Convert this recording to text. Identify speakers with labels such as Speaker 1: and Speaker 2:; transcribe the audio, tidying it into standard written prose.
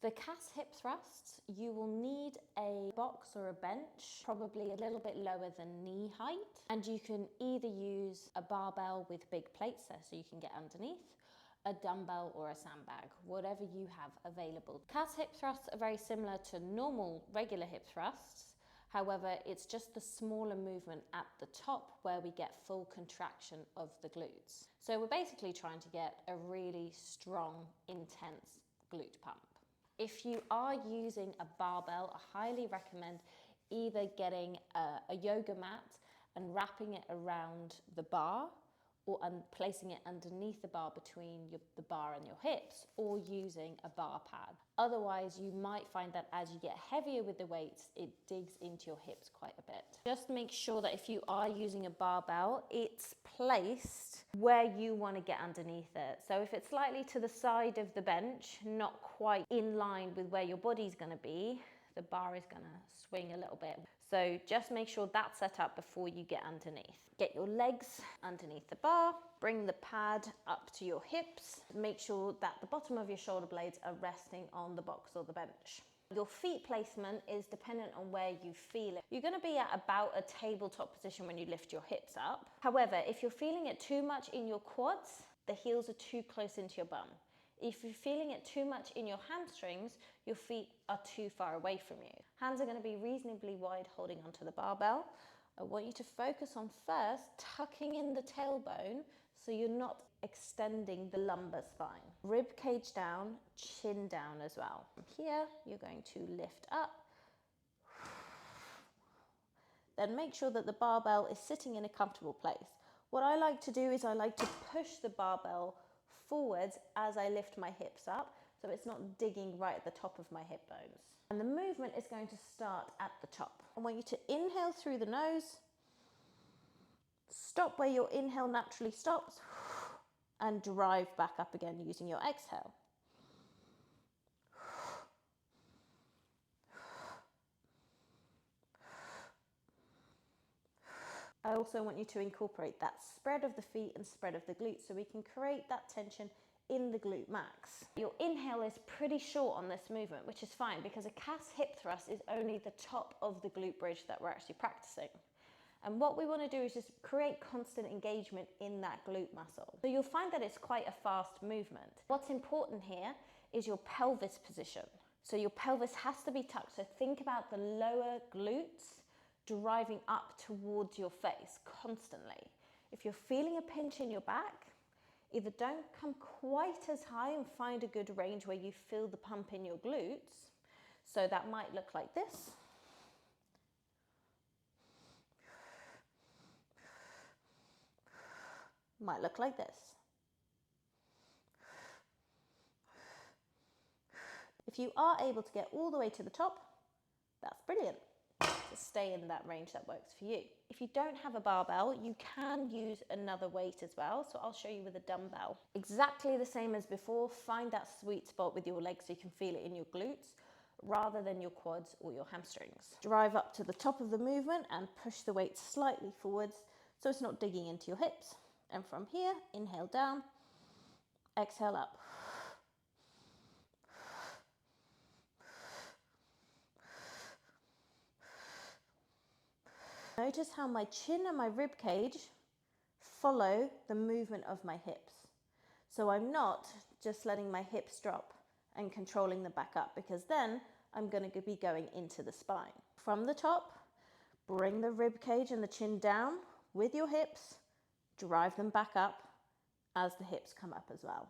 Speaker 1: For Kas Hip Thrusts, you will need a box or a bench, probably a little bit lower than knee height. And you can either use a barbell with big plates there so you can get underneath, a dumbbell or a sandbag, whatever you have available. Kas Hip Thrusts are very similar to normal regular hip thrusts. However, it's just the smaller movement at the top where we get full contraction of the glutes. So we're basically trying to get a really strong, intense glute pump. If you are using a barbell, I highly recommend either getting a yoga mat and wrapping it around the bar, or placing it underneath the bar between the bar and your hips, or using a bar pad. Otherwise, you might find that as you get heavier with the weights, it digs into your hips quite a bit. Just make sure that if you are using a barbell, it's placed where you want to get underneath it. So if it's slightly to the side of the bench, not quite in line with where your body's going to be, the bar is going to swing a little bit. So just make sure that's set up before you get underneath. Get your legs underneath the bar, bring the pad up to your hips, make sure that the bottom of your shoulder blades are resting on the box or the bench. Your feet placement is dependent on where you feel it. You're going to be at about a tabletop position when you lift your hips up. However, if you're feeling it too much in your quads, the heels are too close into your bum. If you're feeling it too much in your hamstrings, your feet are too far away from you. Hands are going to be reasonably wide holding onto the barbell. I want you to focus on first tucking in the tailbone so you're not extending the lumbar spine. Rib cage down, chin down as well. From here, you're going to lift up. Then make sure that the barbell is sitting in a comfortable place. What I like to do is I like to push the barbell forwards as I lift my hips up, so it's not digging right at the top of my hip bones. And the movement is going to start at the top. I want you to inhale through the nose, stop where your inhale naturally stops, and drive back up again using your exhale. I also want you to incorporate that spread of the feet and spread of the glutes so we can create that tension in the glute max. Your inhale is pretty short on this movement, which is fine because a Kas hip thrust is only the top of the glute bridge that we're actually practicing. And what we want to do is just create constant engagement in that glute muscle. So you'll find that it's quite a fast movement. What's important here is your pelvis position. So your pelvis has to be tucked. So think about the lower glutes driving up towards your face constantly. If you're feeling a pinch in your back, either don't come quite as high and find a good range where you feel the pump in your glutes. So that might look like this. Might look like this. If you are able to get all the way to the top, that's brilliant. Just stay in that range that works for you. If you don't have a barbell, you can use another weight as well. So I'll show you with a dumbbell. Exactly the same as before. Find that sweet spot with your legs so you can feel it in your glutes rather than your quads or your hamstrings. Drive up to the top of the movement and push the weight slightly forwards so it's not digging into your hips. And from here, inhale down, exhale up. Notice how my chin and my rib cage follow the movement of my hips. So I'm not just letting my hips drop and controlling them back up, because then I'm going to be going into the spine. From the top, bring the rib cage and the chin down with your hips, drive them back up as the hips come up as well.